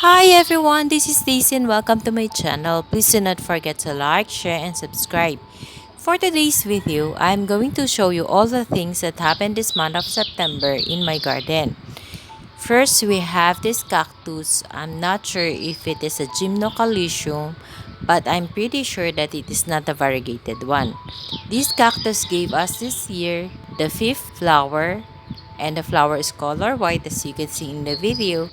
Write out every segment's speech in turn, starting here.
Hi everyone, this is Daisy and welcome to my channel. Please do not forget to like, share, and subscribe. For today's video, I'm going to show you all the things that happened this month of September in my garden. First, we have this cactus. I'm not sure if it is a gymnocalycium, but I'm pretty sure that it is not a variegated one. This cactus gave us this year the fifth flower, and the flower is color white as you can see in the video.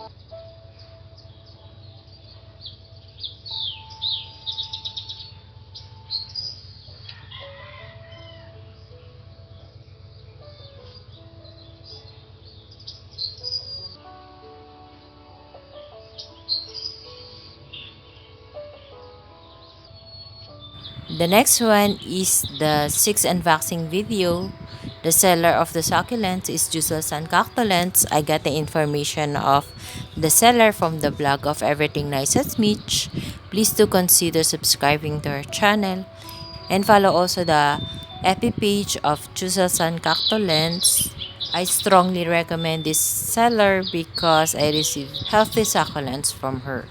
The next one is the 6 unboxing video. The seller of the succulents is Succulents. I got the information of the seller from the blog of Everything Nice at Mitch. Please do consider subscribing to our channel and follow also the FB page of Succulents. I strongly recommend this seller because I receive healthy succulents from her.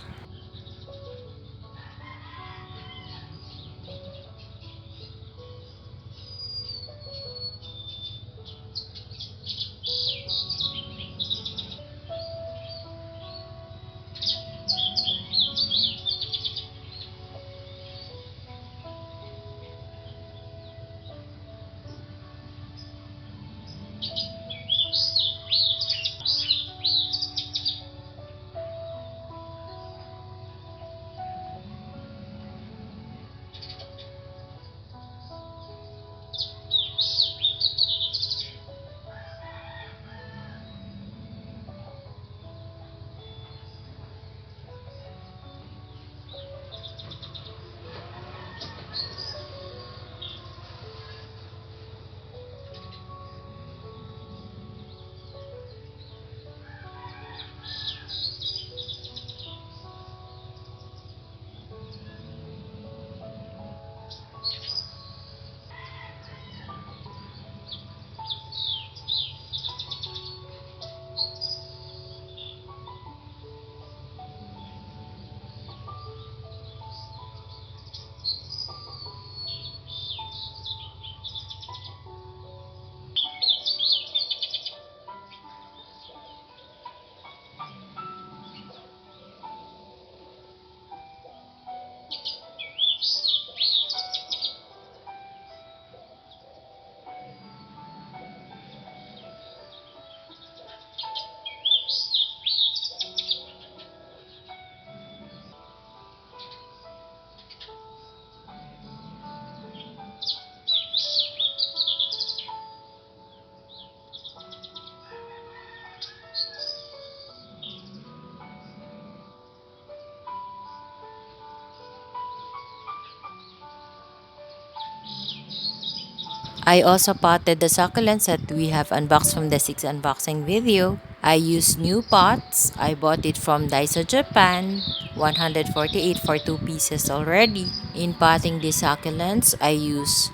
I also potted the succulents that we have unboxed from the 6 unboxing video. I used new pots. I bought it from Daiso Japan, 148 for 2 pieces already. In potting the succulents, I use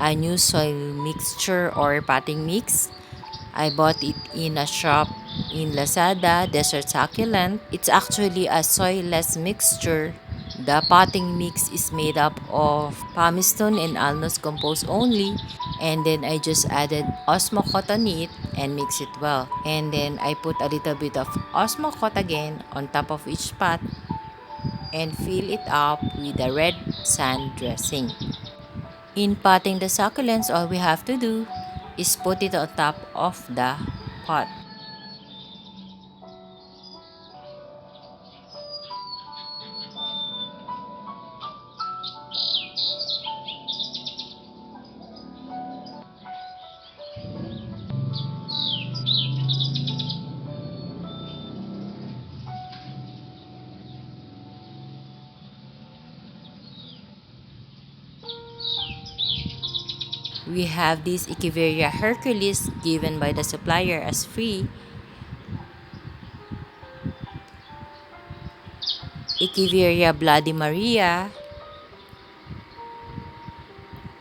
a new soil mixture or potting mix. I bought it in a shop in Lazada, Desert Succulent. It's actually a soilless mixture. The potting mix is made up of pumice stone and alnus compost only. And then I just added Osmocot on it and mix it well. And then I put a little bit of Osmocot again on top of each pot and fill it up with the red sand dressing. In potting the succulents, all we have to do is put it on top of the pot. We have this Echeveria Hercules given by the supplier as free. Echeveria Bloody Maria.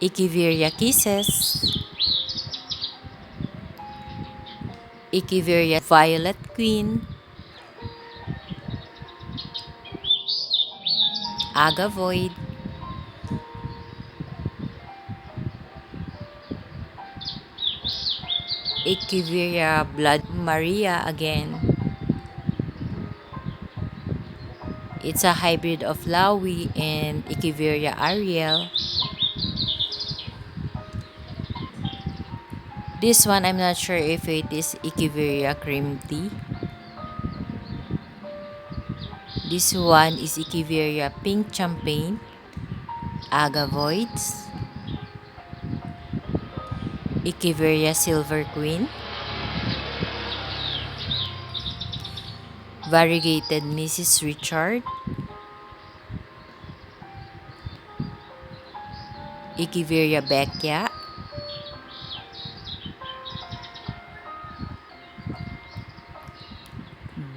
Echeveria Kisses. Echeveria Violet Queen. agavoid, Echeveria blood Maria again. It's a hybrid of Laui and Echeveria Ariel. This one, I'm not sure if it is Echeveria cream tea. This one is Echeveria pink champagne, agavoids, Echeveria silver queen, variegated Mrs. Richard, Echeveria beccia,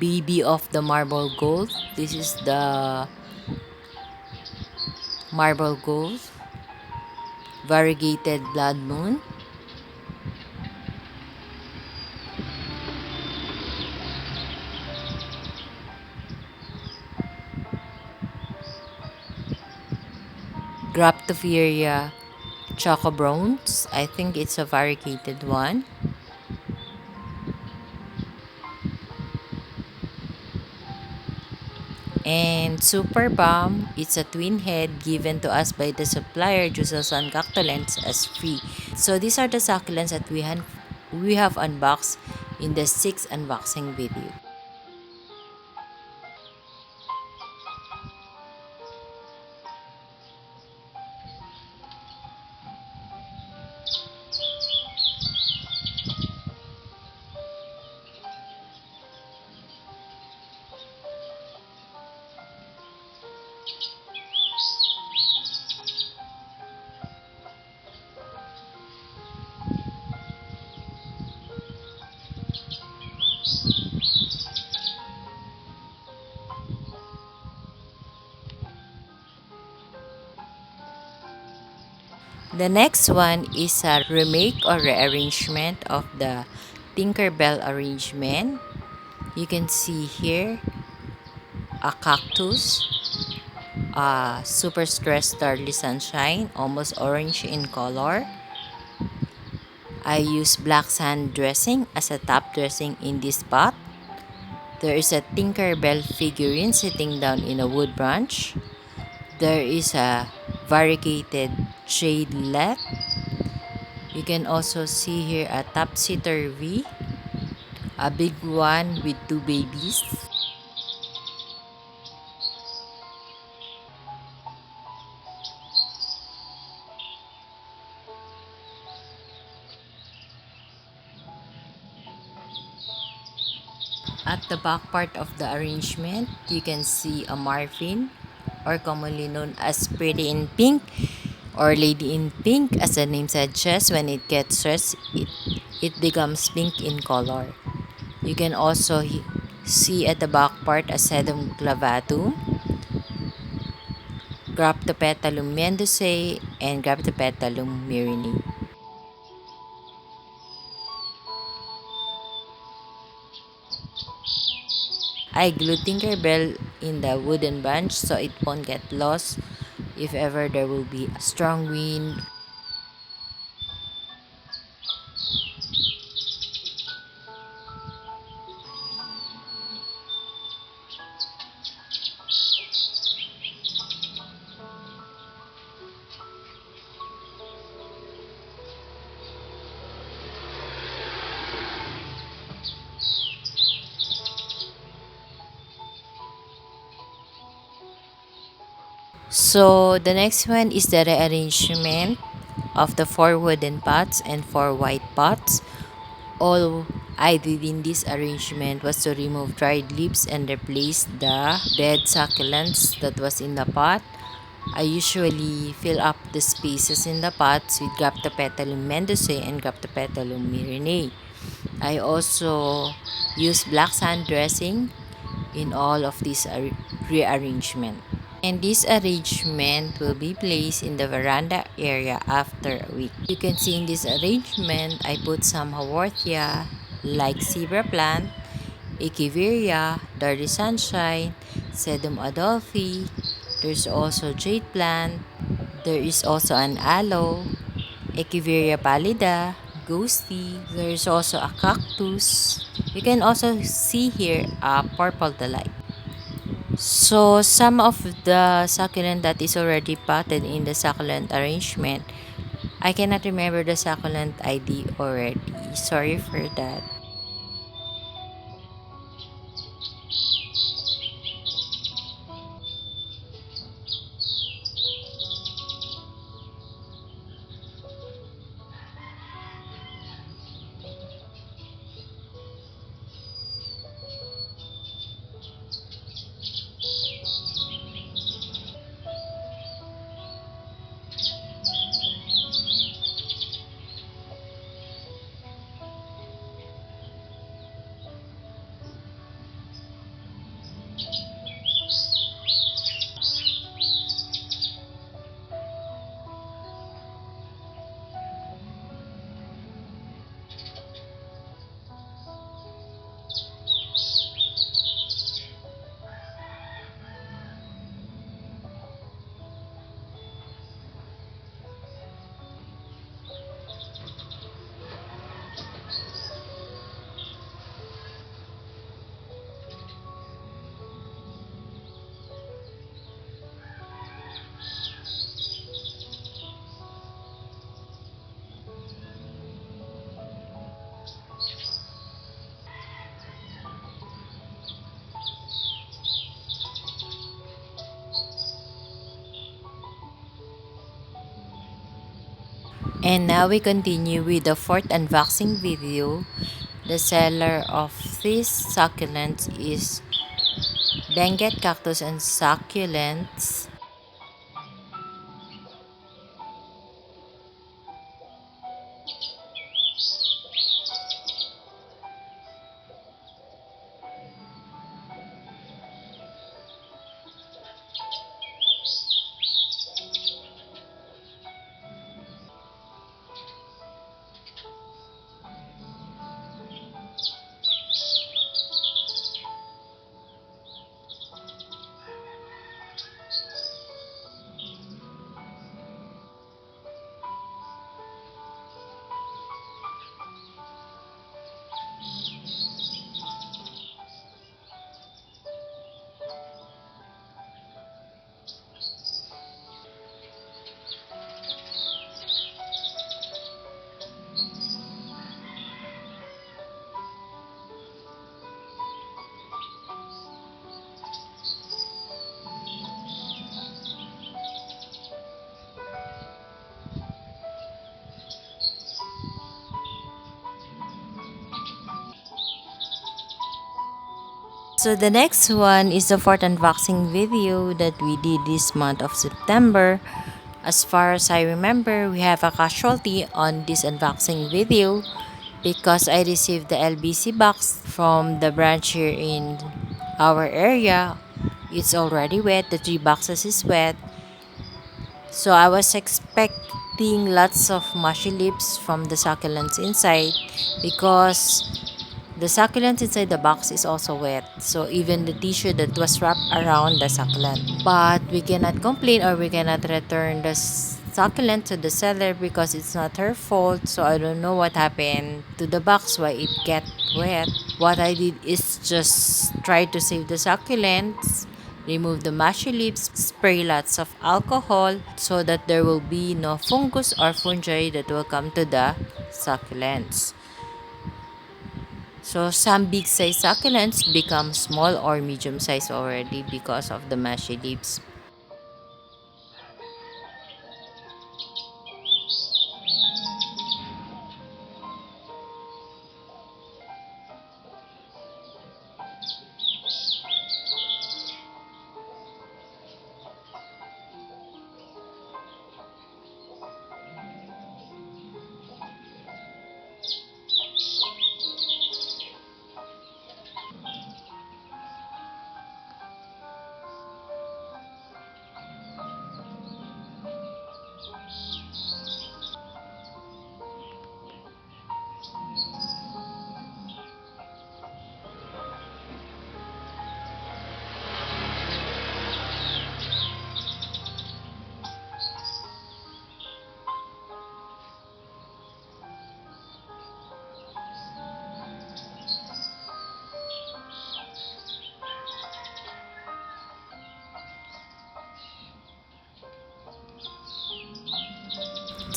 baby of the marble gold. This is the marble gold, variegated blood moon, Graptoferia choco browns. I think it's a variegated one. And Super Bomb, it's a twin head given to us by the supplier Jusos and Cactolents as free. So these are the succulents that we have unboxed in the 6th unboxing video. The next one is a remake or rearrangement of the Tinkerbell arrangement. You can see here a cactus, a super stress starly sunshine, almost orange in color. I use black sand dressing as a top dressing in this pot. There is a Tinkerbell figurine sitting down in a wood branch. There is a variegated shade left. You can also see here a topsy-turvy, a big one with two babies. At the back part of the arrangement, you can see a Marvin, or commonly known as Pretty in Pink or Lady in Pink, as the name suggests. When it gets stressed, it becomes pink in color. You can also see at the back part a Sedum clavatum, Graptopetalum mendozae, and Graptopetalum myrini. I glued Tinkerbell in the wooden bench so it won't get lost if ever there will be a strong wind. So the next one is the rearrangement of the 4 wooden pots and 4 white pots. All I did in this arrangement was to remove dried leaves and replace the dead succulents that was in the pot. I usually fill up the spaces in the pots with Graptopetalum mendozae and Graptopetalum myrini. I also use black sand dressing in all of this rearrangement. And this arrangement will be placed in the veranda area after a week. You can see in this arrangement, I put some haworthia like zebra plant, Echeveria, Dirty Sunshine, Sedum adolphi, There's also jade plant. There is also an aloe, Echeveria pallida, ghosty. There's also a cactus. You can also see here a purple delight. So some of the succulent that is already potted in the succulent arrangement, I cannot remember the succulent ID already. Sorry for that. And now we continue with the fourth unboxing video. The seller of this succulents is Benguet Cactus and Succulents. So the next one is the fourth unboxing video that we did this month of September. As far as I remember, we have a casualty on this unboxing video because I received the LBC box from the branch here in our area. It's already wet, the 3 boxes is wet. So I was expecting lots of mushy lips from the succulents inside because the succulent inside the box is also wet, so even the tissue that was wrapped around the succulent. But we cannot complain or we cannot return the succulent to the seller because it's not her fault. So I don't know what happened to the box, why it get wet. What I did is just try to save the succulents, remove the mushy leaves, spray lots of alcohol so that there will be no fungus or fungi that will come to the succulents. So some big size succulents become small or medium size already because of the mushy leaves.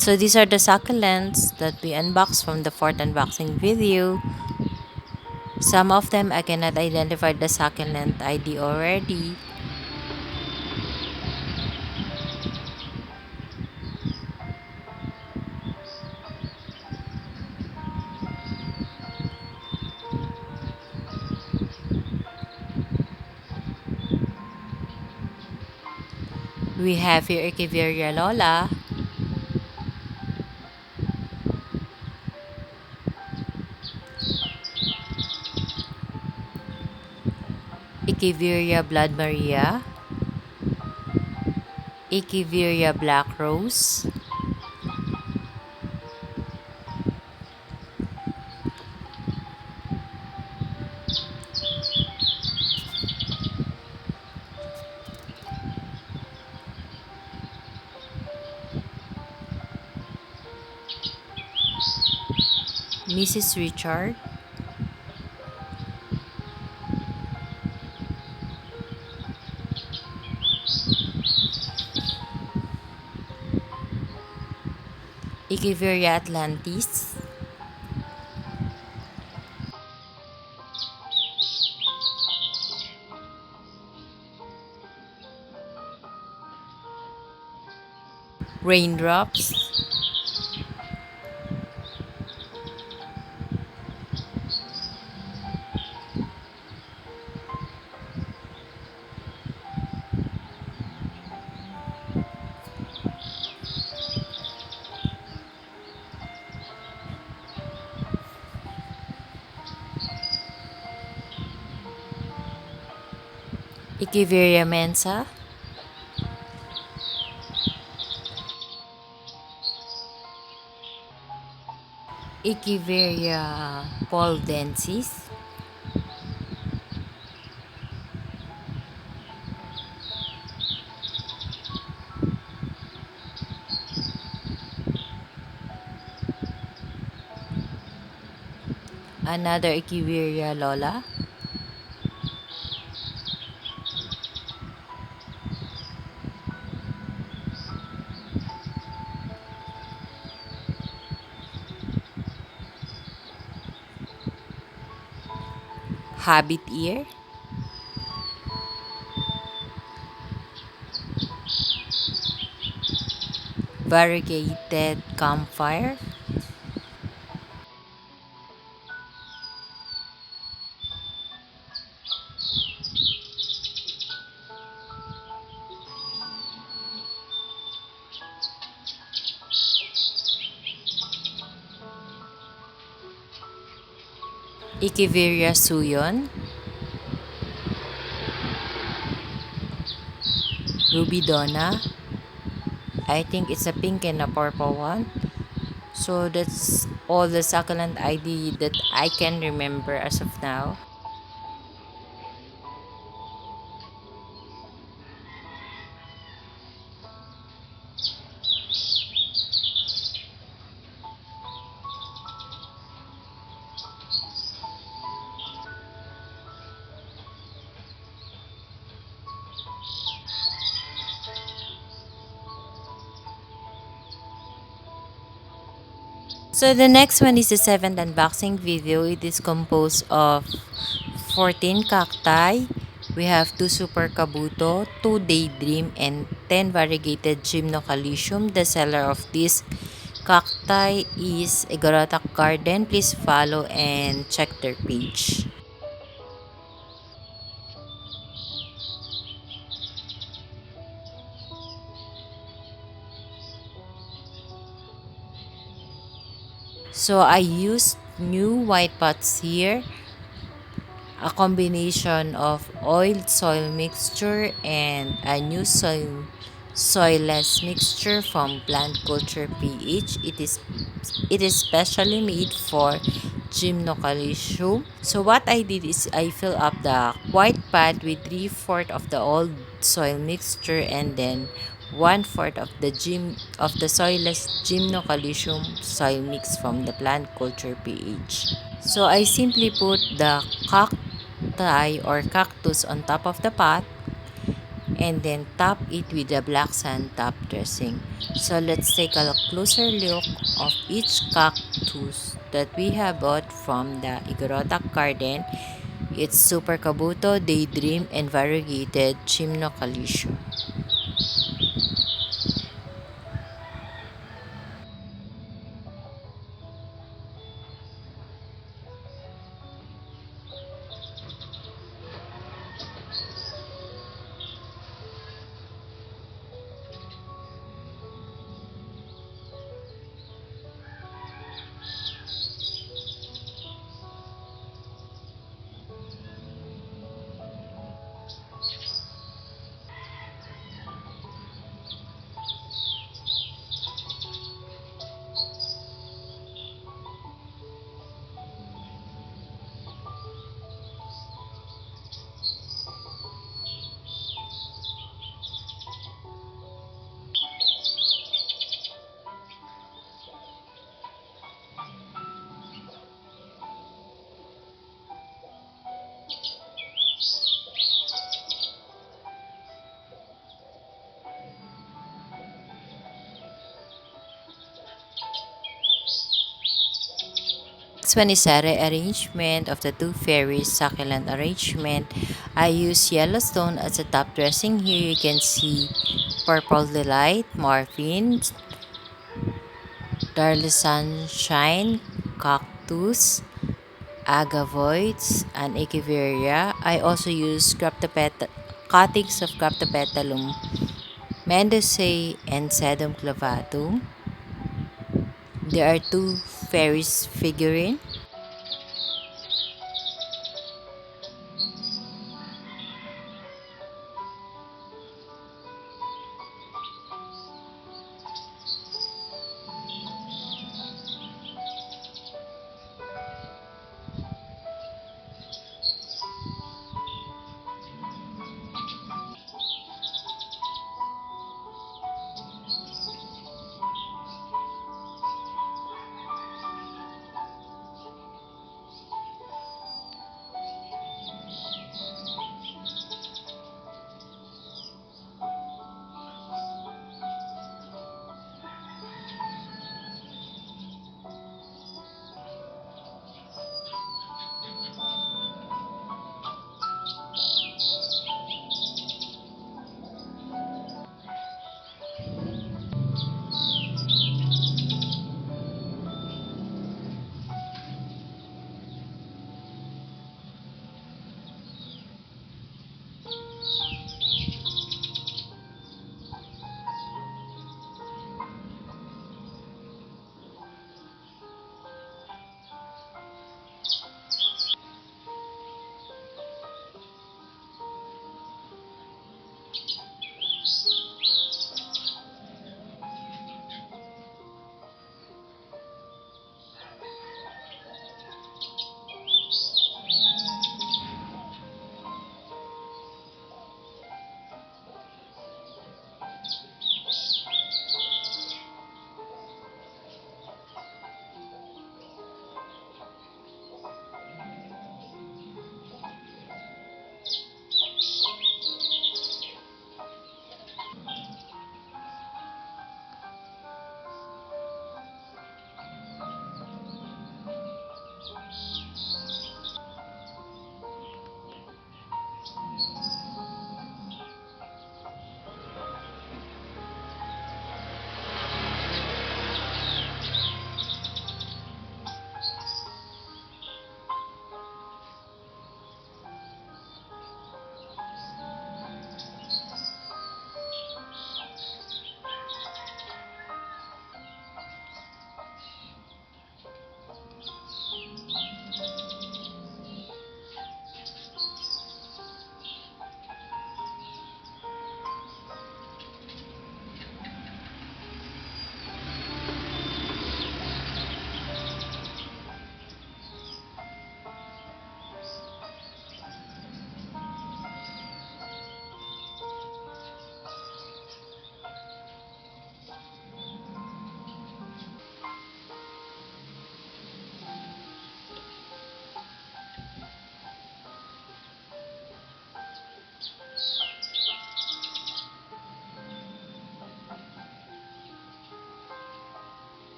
So these are the succulents that we unboxed from the fourth unboxing video. Some of them I cannot identify the succulent ID already. We have here Echeveria Lola, Echeveria Blood Maria, Echeveria Black Rose, Mrs. Richard, Echeveria Atlantis, Raindrops, Echeveria Mensa, Echeveria Poldensis, another Echeveria Lola, Habit Ear, Variegated Campfire, Echeveria Suyon, Ruby Donna. I think it's a pink and a purple one. So that's all the succulent ID that I can remember as of now. So the next one is the seventh unboxing video. It is composed of 14 cacti. We have 2 super kabuto, 2 daydream, and 10 variegated gymnocalcium. The seller of this cacti is Igorotak Garden. Please follow and check their page. So I used new white pots here, a combination of oiled soil mixture and a new soilless mixture from plant culture PH. It is specially made for gymnocalcium. So what I did is I fill up the white pot with 3/4 of the old soil mixture and then 1/4 of the soilless gymnocalcium soil mix from the plant culture PH. So I simply put the cacti or cactus on top of the pot and then top it with a black sand top dressing. So let's take a closer look of each cactus that we have bought from the Igorotak garden. It's Super Kabuto, Daydream, and Variegated Chimnocalisio. Next one is a rearrangement of the two fairies succulent arrangement. I use Yellowstone as a top dressing. Here you can see Purple Delight, Morphine, Darly Sunshine, Cactus, Agavoids, and Echeveria. I also use cuttings of Cryptopetalum, Mendozae, and Sedum clavatum. There are two fairies figurine.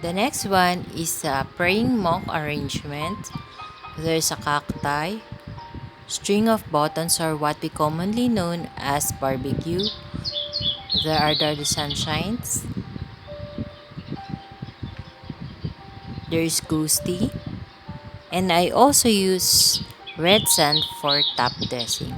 The next one is a praying monk arrangement. There's a cacti, string of buttons or what we commonly known as barbecue. There are dirty sunshines. There's ghosty. And I also use red sand for top dressing.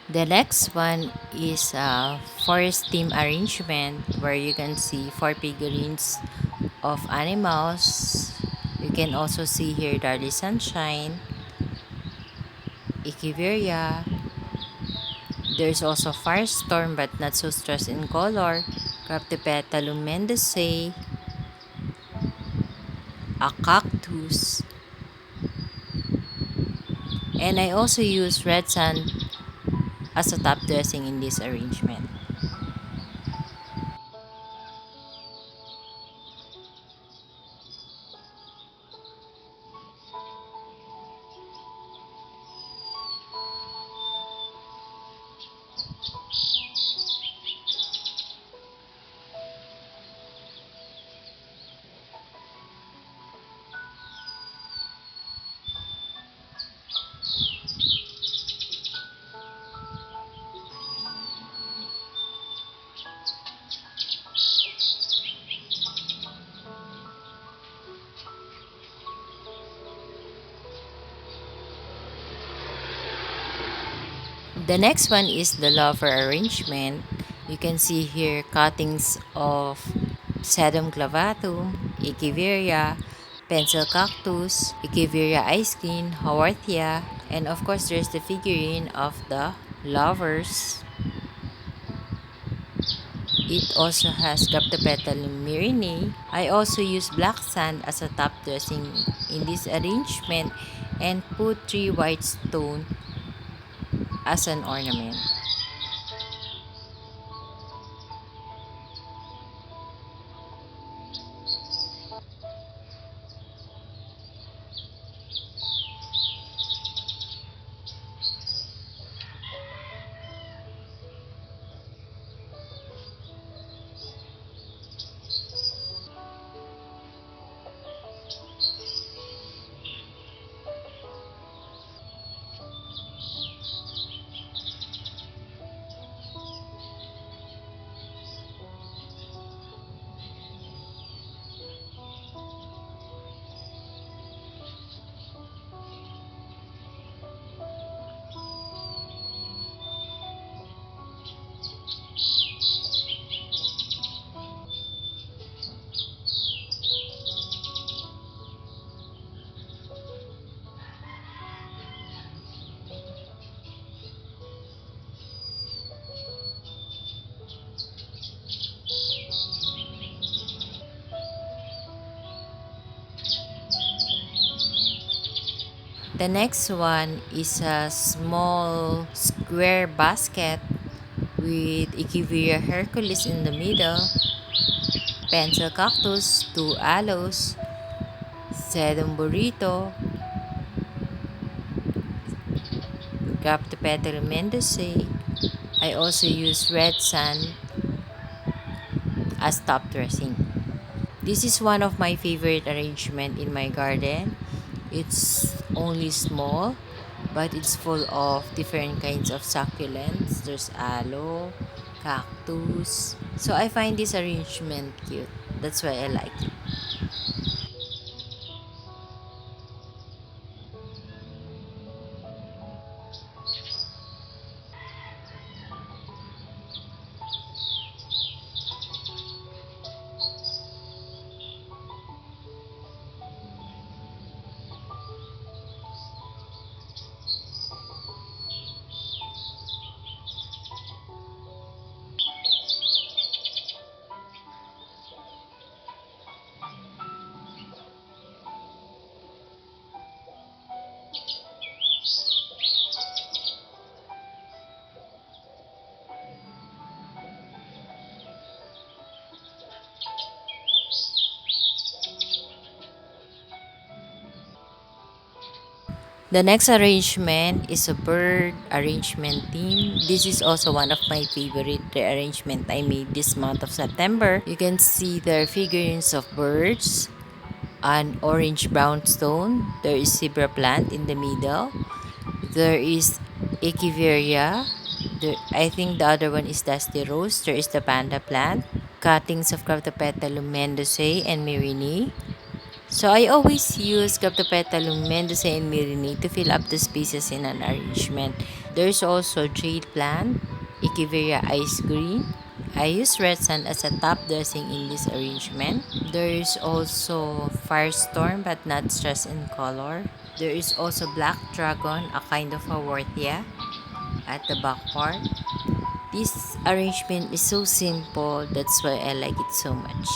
The next one is a forest theme arrangement where you can see four figurines of animals. You can also see here Darly Sunshine, Ikiveria. There's also Firestorm but not so stressed in color, Craptepetalum mendicae, a cactus, and I also use red sand as a top dressing in this arrangement. The next one is the lover arrangement. You can see here cuttings of Sedum clavatum, Echeveria, pencil cactus, Echeveria icekin, Haworthia, and of course there's the figurine of the lovers. It also has Graptopetalum myrinae. I also use black sand as a top dressing in this arrangement and put 3 white stone as an ornament. The next one is a small square basket with Echeveria hercules in the middle, pencil cactus, 2 aloes, sedum burrito, Graptopetalum mendicae. I also use red sand as top dressing. This is one of my favorite arrangement in my garden. It's only small, but it's full of different kinds of succulents. There's aloe, cactus. So I find this arrangement cute. That's why I like it. The next arrangement is a bird arrangement theme. This is also one of my favorite rearrangement I made this month of September. You can see there are figurines of birds, an orange brown stone, there is zebra plant in the middle, there is echeveria, I think the other one is dusty rose, there is the panda plant, cuttings of Cryptopetalum mendozae and myrini. So I always use Cryptopetalum mendozae and myrini to fill up the spaces in an arrangement. There's also jade plant, echeveria ice green. I use red sand as a top dressing in this arrangement. There is also firestorm but not stressed in color. There is also black dragon, a kind of a worthia at the back part. This arrangement is so simple, that's why I like it so much.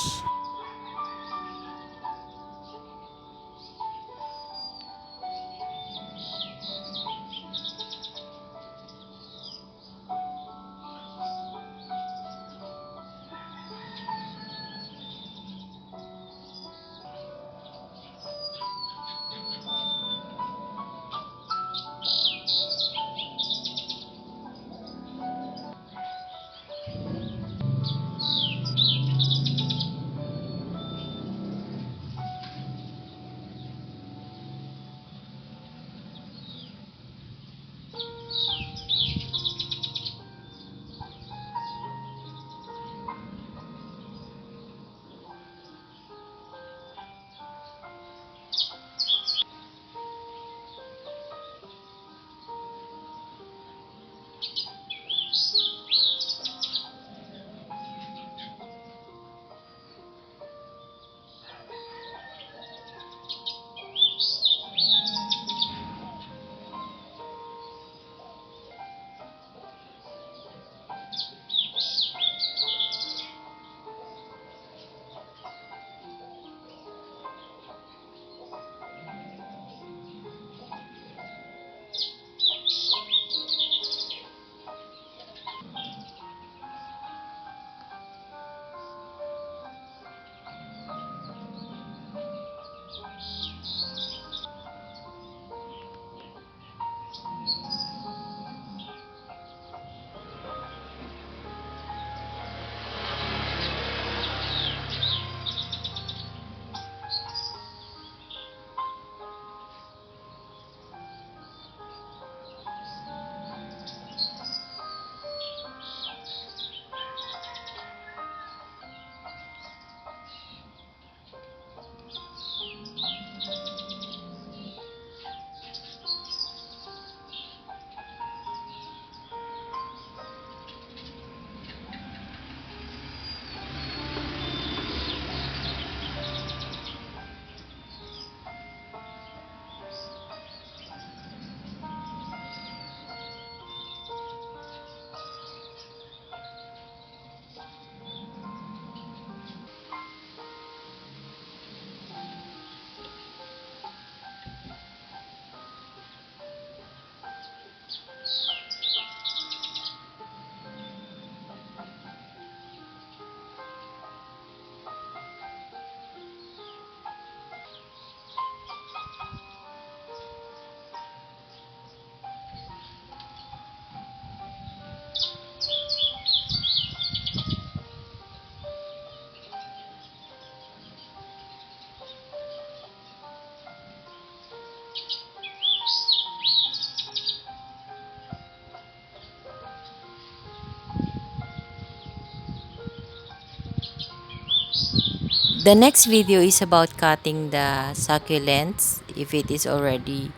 The next video is about cutting the succulents if it is already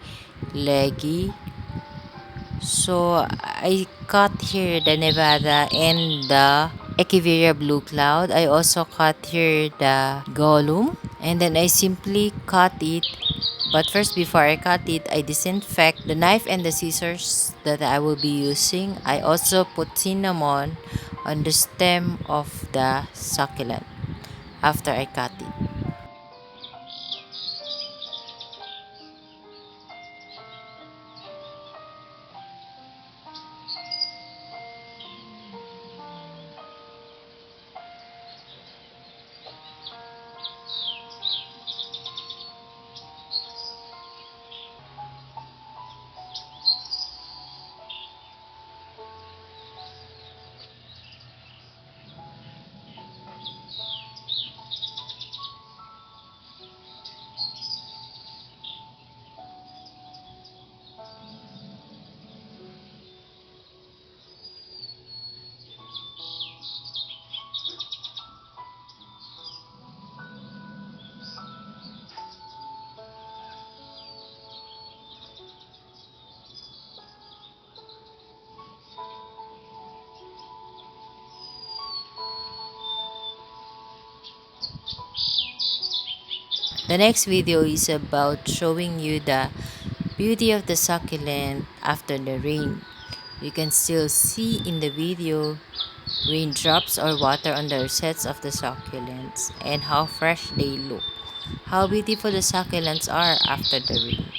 leggy. So I cut here the Nevada and the Echeveria blue cloud. I also cut here the Gollum and then I simply cut it. But first, before I cut it, I disinfect the knife and the scissors that I will be using. I also put cinnamon on the stem of the succulent after I cut it. The next video is about showing you the beauty of the succulent after the rain. You can still see in the video raindrops or water on the rosettes of the succulents and how fresh they look. How beautiful the succulents are after the rain.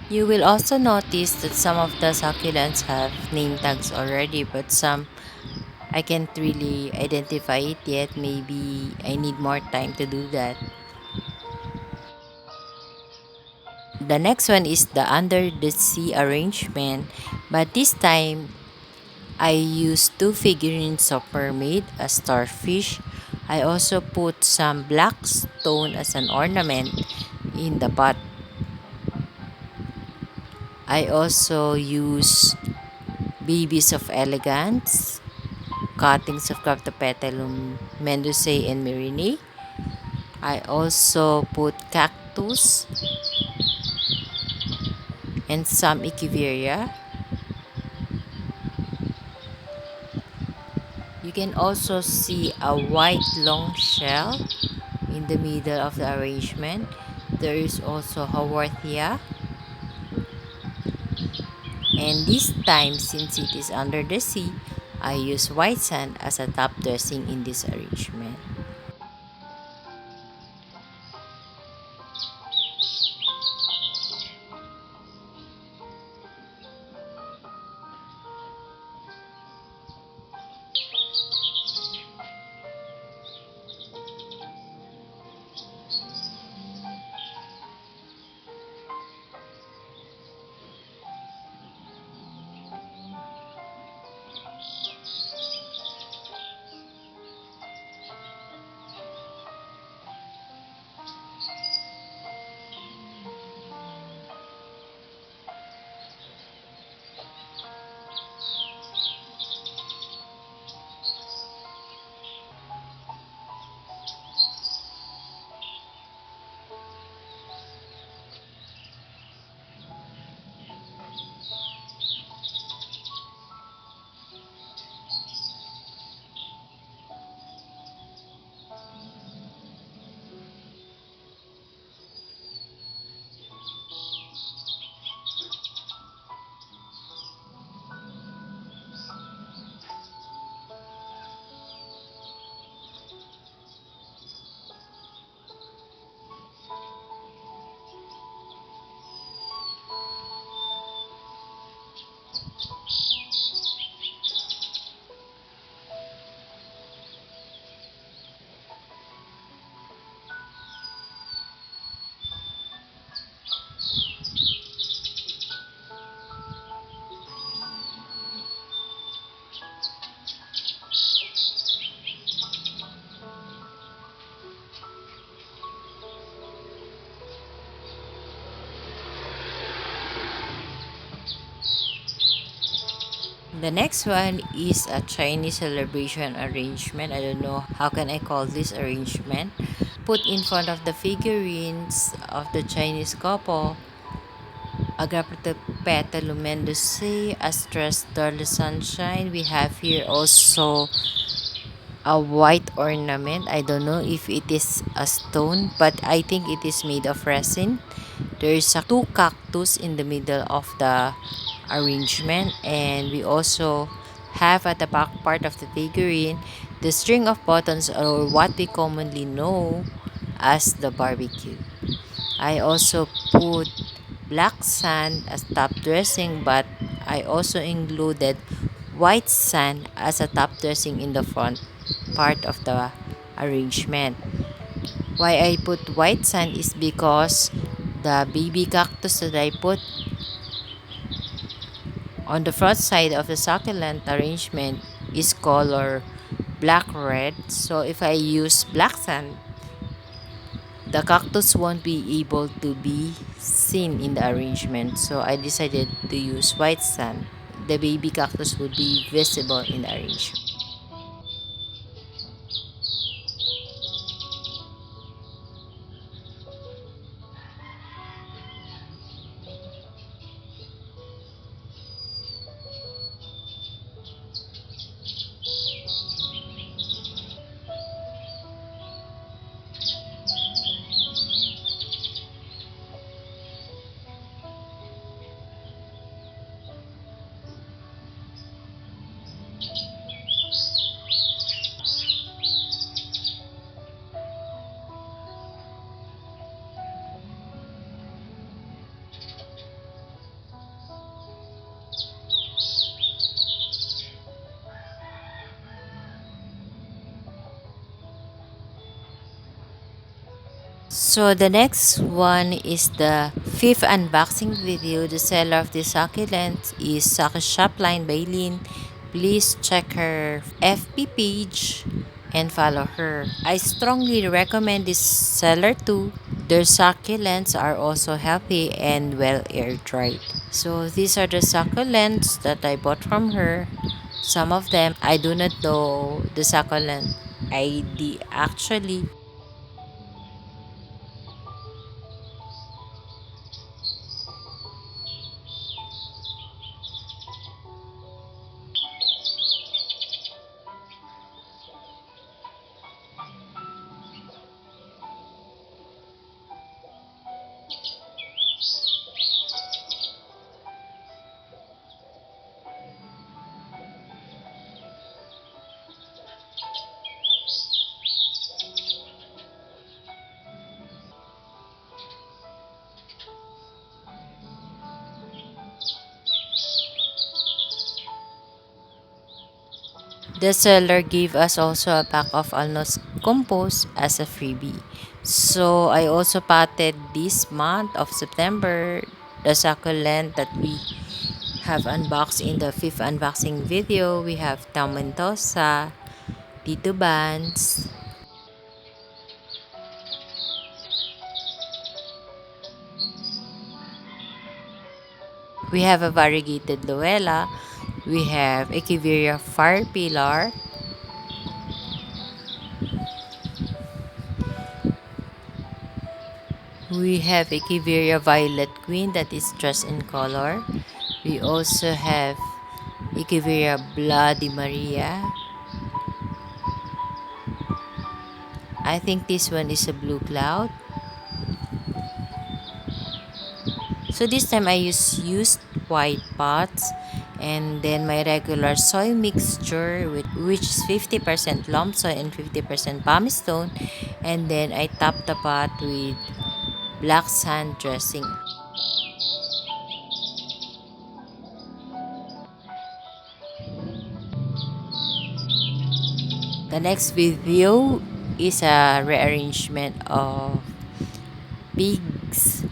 You will also notice that some of the succulents have name tags already, but some I can't really identify it yet. Maybe I need more time to do that. The next one is the under the sea arrangement, but this time I used two figurines of mermaid, a starfish. I also put some black stone as an ornament in the pot. I also use babies of elegance, cuttings of Cryptopetalum mendozae and Myrinae. I also put cactus and some echeveria. You can also see a white long shell in the middle of the arrangement. There is also Haworthia. And this time, since it is under the sea, I use white sand as a top dressing in this arrangement. The next one is a Chinese celebration arrangement. I don't know how can I call this arrangement. Put in front of the figurines of the Chinese couple, Agapito Petalum Mendoza, Astras Darle Sunshine. We have here also a white ornament. I don't know if it is a stone, but I think it is made of resin. There is a two cactus in the middle of the arrangement, and we also have at the back part of the figurine the string of buttons, or what we commonly know as the barbecue. I also put black sand as top dressing, but I also included white sand as a top dressing in the front part of the arrangement. Why I put white sand is because the baby cactus that I put on the front side of the succulent arrangement is color black red. So if I use black sand, the cactus won't be able to be seen in the arrangement. So I decided to use white sand. The baby cactus would be visible in the arrangement. So the next one is the fifth unboxing video. The seller of the succulent is Shopline by Lynn. Please check her FB page and follow her. I strongly recommend this seller too. Their succulents are also healthy and well air dried. So these are the succulents that I bought from her. Some of them I do not know the succulent ID actually. The seller gave us also a pack of alnos compost as a freebie. So I also potted this month of September the succulent that we have unboxed in the fifth unboxing video. We have Taumentosa, Titubans. We have a variegated Luella. We have Echeveria fire pillar. We have Echeveria violet queen that is dressed in color. We also have Echeveria bloody Maria. I think this one is a blue cloud. So this time I used white pots and then my regular soil mixture which is 50% lump soil and 50% pumice stone, and then I top the pot with black sand dressing. The next video is a rearrangement of pigs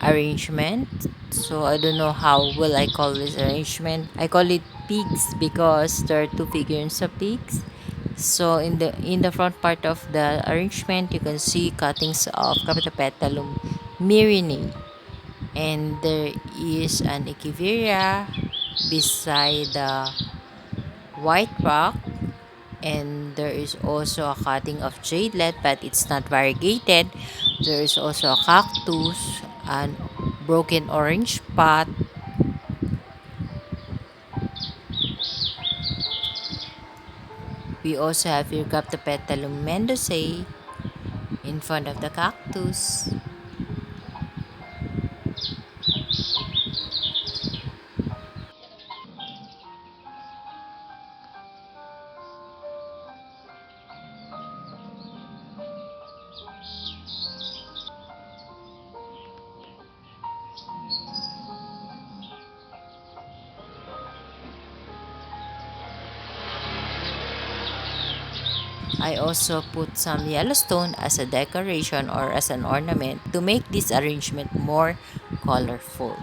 arrangement. So I don't know how will I call this arrangement. I call it pigs because there are two figurines of pigs. So in the front part of the arrangement, you can see cuttings of Capitopetalum myrini, and there is an Echeveria beside the white rock, and there is also a cutting of jadelet, but it's not variegated. There is also a cactus, an broken orange pot. We also have your Captopetalum mendozae in front of the cactus. I also put some Yellowstone as a decoration or as an ornament to make this arrangement more colorful.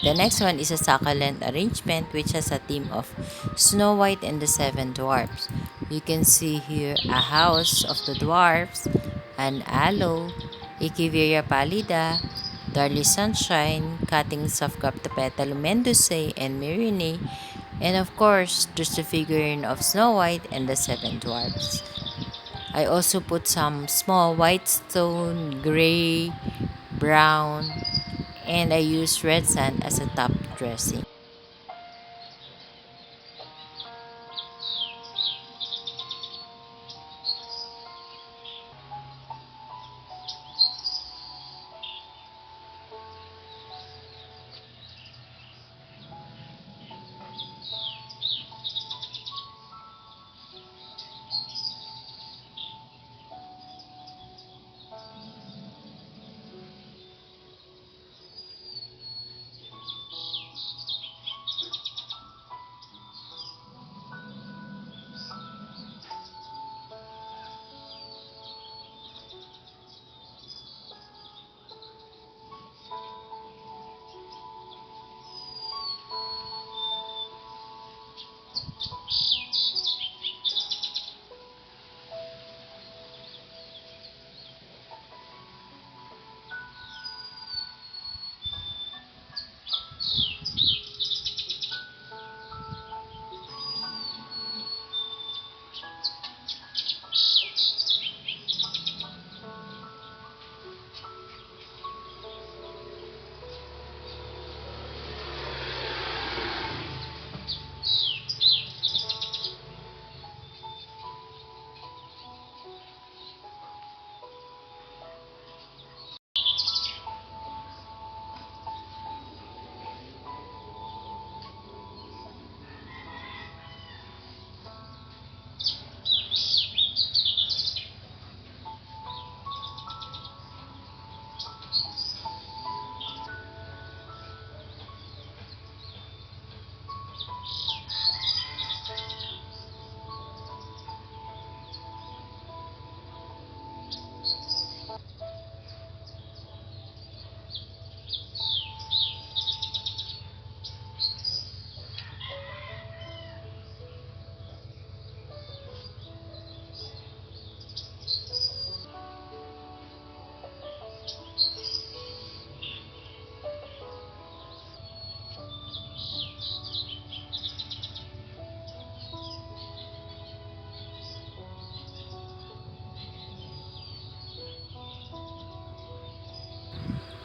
The next one is a succulent arrangement which has a theme of Snow White and the Seven Dwarfs. You can see here a house of the dwarfs, an aloe, Echeveria pallida, Darly Sunshine, cuttings of Captopetalum mendozae and Myrinae, and of course, there's the figurine of Snow White and the Seven Dwarfs. I also put some small white stone, gray, brown, and I use red sand as a top dressing.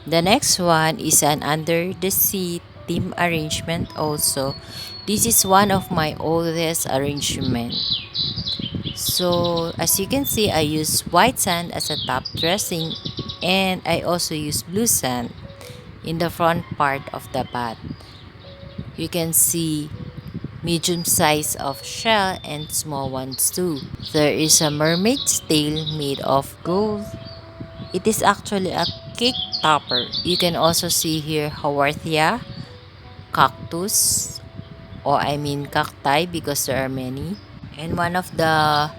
The next one is an under the sea theme arrangement also. This is one of my oldest arrangement. So as you can see, I use white sand as a top dressing and I also use blue sand in the front part of the pot. You can see medium size of shell and small ones too. There is a mermaid's tail made of gold. It is actually a cake topper. You can also see here Haworthia, cactus, or I mean cacti because there are many. And one of the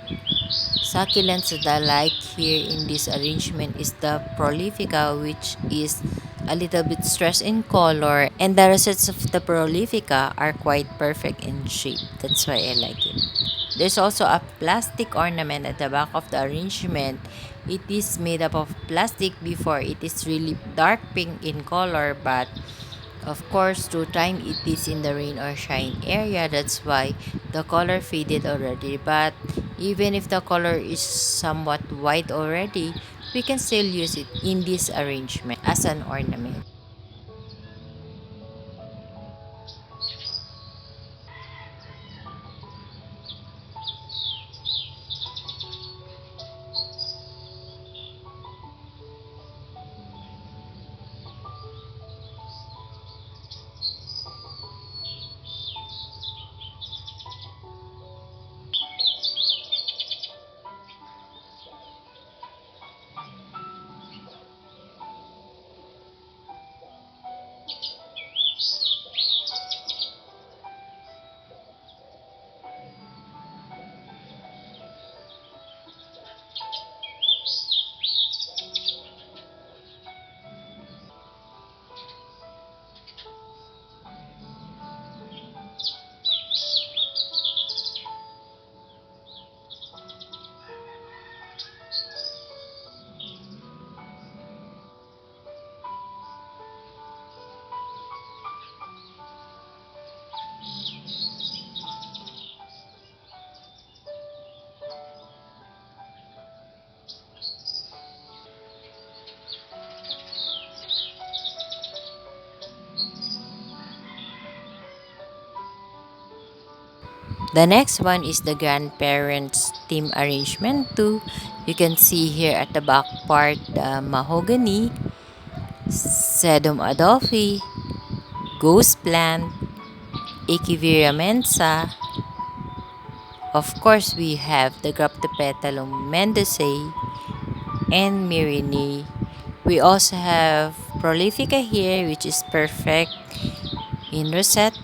succulents that I like here in this arrangement is the prolifica, which is a little bit stressed in color, and the rosettes of the prolifica are quite perfect in shape. That's why I like it. There's also a plastic ornament at the back of the arrangement. It is made up of plastic before. It is really dark pink in color, but of course, through time it is in the rain or shine area. That's why the color faded already. But even if the color is somewhat white already, we can still use it in this arrangement as an ornament. The next one is the grandparents team arrangement too. You can see here at the back part the mahogany, sedum adolphi, ghost plant, Echeveria mensa. Of course, we have the Graptopetalum mendozae and Mirini. We also have Prolifica here, which is perfect in rosette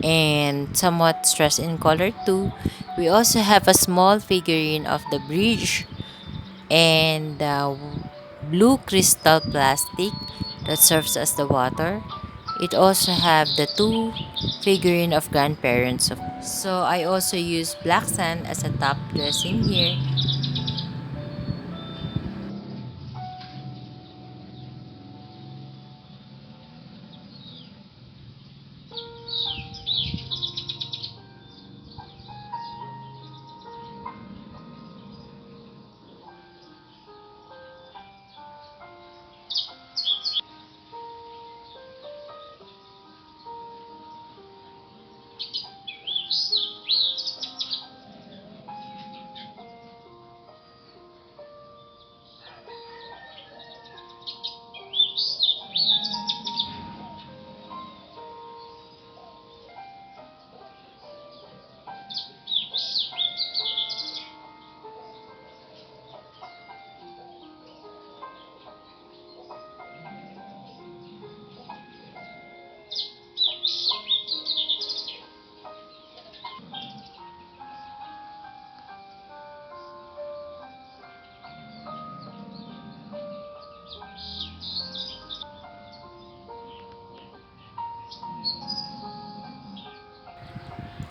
and somewhat stressed in color too. We also have a small figurine of the bridge and the blue crystal plastic that serves as the water. It also have the two figurine of grandparents. So I also use black sand as a top dressing here.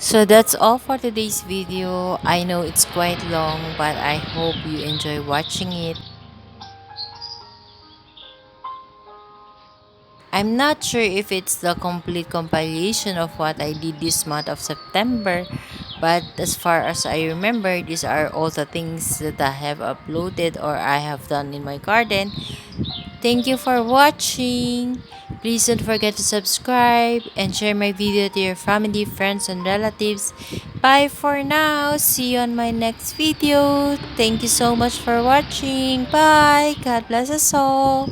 So that's all for today's video. I know it's quite long, but I hope you enjoy watching it. I'm not sure if it's the complete compilation of what I did this month of September, but as far as I remember, these are all the things that I have uploaded or I have done in my garden. Thank you for watching. Please don't forget to subscribe and share my video to your family, friends, and relatives. Bye for now. See you on my next video. Thank you so much for watching. Bye. God bless us all.